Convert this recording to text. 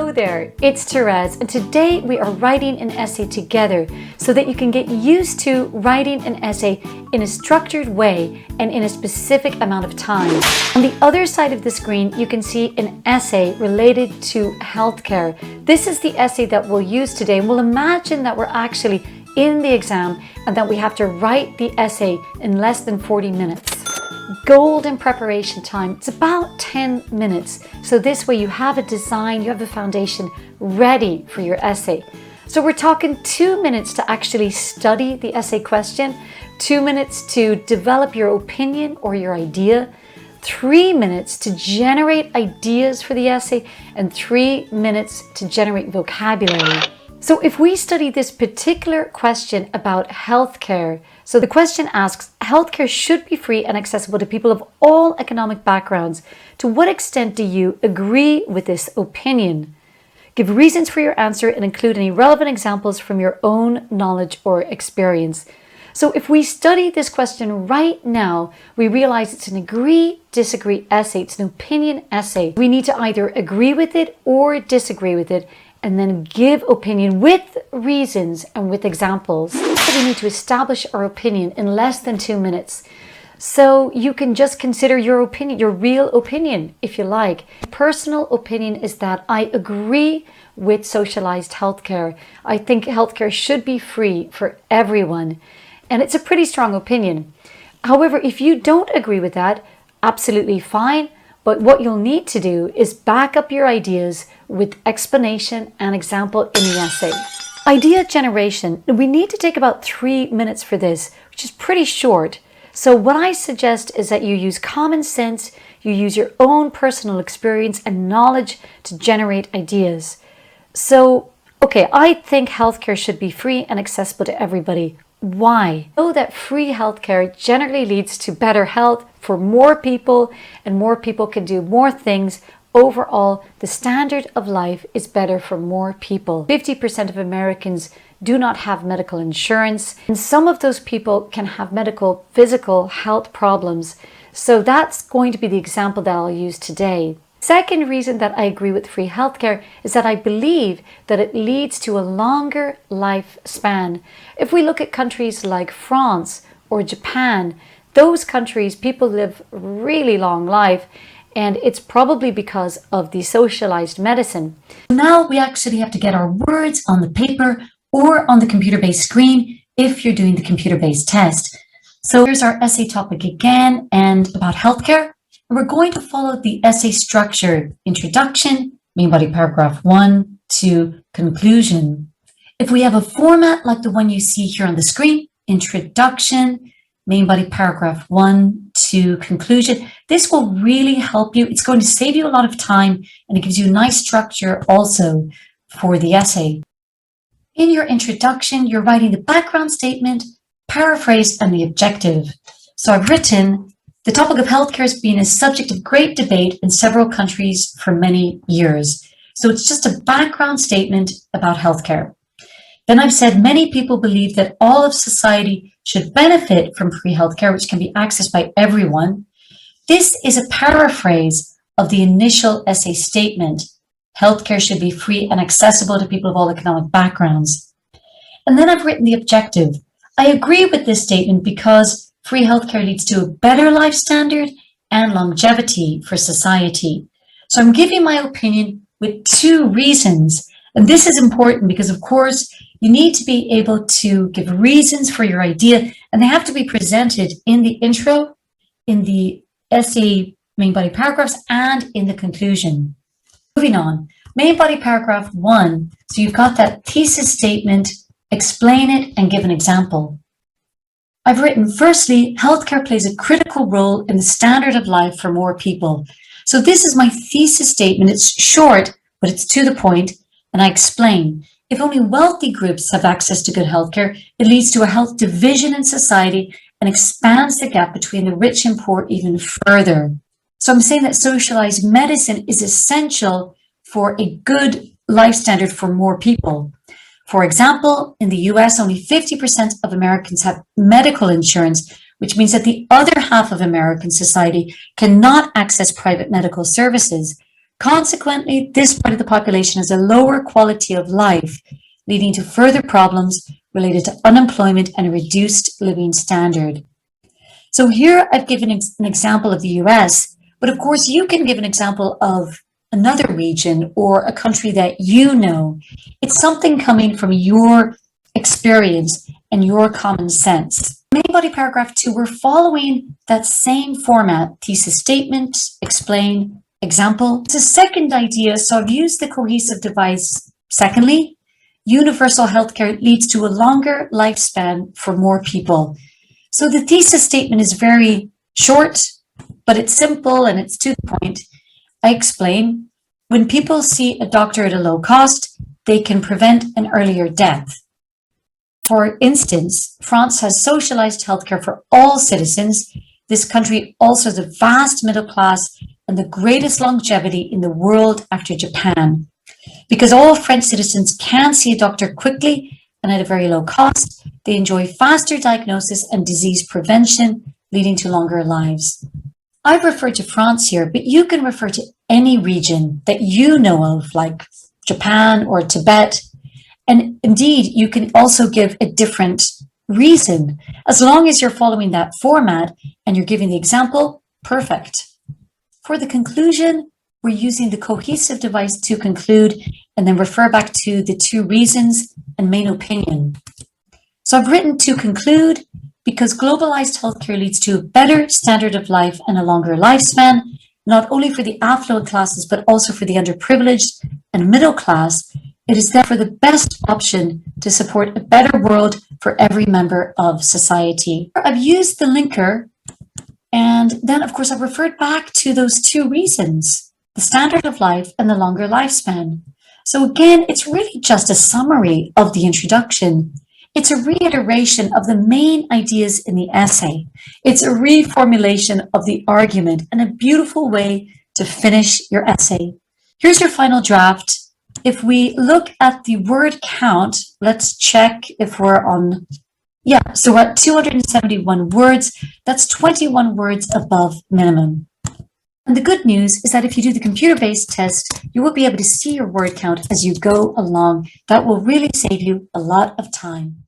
Hello there, it's Therese, and today we are writing an essay together so that you can get used to writing an essay in a structured way and in a specific amount of time. On the other side of the screen, you can see an essay related to healthcare. This is the essay that we'll use today, and we'll imagine that we're actually in the exam and that we have to write the essay in less than 40 minutes. Golden preparation time, it's about 10 minutes. So this way you have a design, you have a foundation ready for your essay. So we're talking 2 minutes to actually study the essay question, 2 minutes to develop your opinion or your idea, 3 minutes to generate ideas for the essay, and 3 minutes to generate vocabulary. So if we study this particular question about healthcare, so the question asks, healthcare should be free and accessible to people of all economic backgrounds. To what extent do you agree with this opinion? Give reasons for your answer and include any relevant examples from your own knowledge or experience. So if we study this question right now, we realize it's an agree-disagree essay. It's an opinion essay. We need to either agree with it or disagree with it, and then give opinion with reasons and with examples. We need to establish our opinion in less than 2 minutes. So you can just consider your opinion, your real opinion, if you like. Personal opinion is that I agree with socialized healthcare. I think healthcare should be free for everyone. And it's a pretty strong opinion. However, if you don't agree with that, absolutely fine. But what you'll need to do is back up your ideas with explanation and example in the essay. Idea generation. We need to take about 3 minutes for this, which is pretty short. So what I suggest is that you use common sense, you use your own personal experience and knowledge to generate ideas. So, okay, I think healthcare should be free and accessible to everybody. Why? I know that free healthcare generally leads to better health for more people, and more people can do more things. Overall, the standard of life is better for more people. 50% of Americans do not have medical insurance, and some of those people can have medical, physical health problems. So that's going to be the example that I'll use today. Second reason that I agree with free healthcare is that I believe that it leads to a longer lifespan. If we look at countries like France or Japan, those countries, people live really long life, and it's probably because of the socialized medicine. Now we actually have to get our words on the paper or on the computer-based screen if you're doing the computer-based test. So here's our essay topic again, and about healthcare. We're going to follow the essay structure: introduction, main body paragraph 1 to conclusion. If we have a format like the one you see here on the screen, introduction, main body paragraph 1 to conclusion, this will really help you. It's going to save you a lot of time, and it gives you a nice structure also for the essay. In your introduction, you're writing the background statement, paraphrase, and the objective. So I've written, the topic of healthcare has been a subject of great debate in several countries for many years. So it's just a background statement about healthcare. Then I've said many people believe that all of society should benefit from free healthcare, which can be accessed by everyone. This is a paraphrase of the initial essay statement. Healthcare should be free and accessible to people of all economic backgrounds. And then I've written the objective. I agree with this statement because free healthcare leads to a better life standard and longevity for society. So I'm giving my opinion with 2 reasons. And this is important because, of course, you need to be able to give reasons for your idea, and they have to be presented in the intro, in the essay main body paragraphs, and in the conclusion. Moving on, main body paragraph 1. So you've got that thesis statement, explain it, and give an example. I've written, firstly, healthcare plays a critical role in the standard of life for more people. So this is my thesis statement. It's short, but it's to the point, and I explain. If only wealthy groups have access to good healthcare, it leads to a health division in society and expands the gap between the rich and poor even further. So I'm saying that socialized medicine is essential for a good life standard for more people. For example, in the US, only 50% of Americans have medical insurance, which means that the other half of American society cannot access private medical services. Consequently, this part of the population has a lower quality of life, leading to further problems related to unemployment and a reduced living standard. So here I've given an example of the US, but of course you can give an example of another region or a country that you know. It's something coming from your experience and your common sense. Main body paragraph 2, we're following that same format: thesis statement, explain, example. It's a second idea, so I've used the cohesive device. Secondly, universal healthcare leads to a longer lifespan for more people. So the thesis statement is very short, but it's simple and it's to the point. I explain, when people see a doctor at a low cost, they can prevent an earlier death. For instance, France has socialized healthcare for all citizens. This country also has a vast middle class and the greatest longevity in the world after Japan. Because all French citizens can see a doctor quickly and at a very low cost, they enjoy faster diagnosis and disease prevention, leading to longer lives. I've referred to France here, but you can refer to any region that you know of, like Japan or Tibet. And indeed, you can also give a different reason. As long as you're following that format and you're giving the example, perfect. For the conclusion, we're using the cohesive device to conclude and then refer back to the two reasons and main opinion. So I've written to conclude, because globalized healthcare leads to a better standard of life and a longer lifespan, not only for the affluent classes, but also for the underprivileged and middle class. It is therefore the best option to support a better world for every member of society. I've used the linker, and then of course I've referred back to those two reasons: the standard of life and the longer lifespan. So again, it's really just a summary of the introduction. It's a reiteration of the main ideas in the essay. It's a reformulation of the argument and a beautiful way to finish your essay. Here's your final draft. If we look at the word count, let's check if we're on, so we're at 271 words. That's 21 words above minimum. And the good news is that if you do the computer-based test, you will be able to see your word count as you go along. That will really save you a lot of time.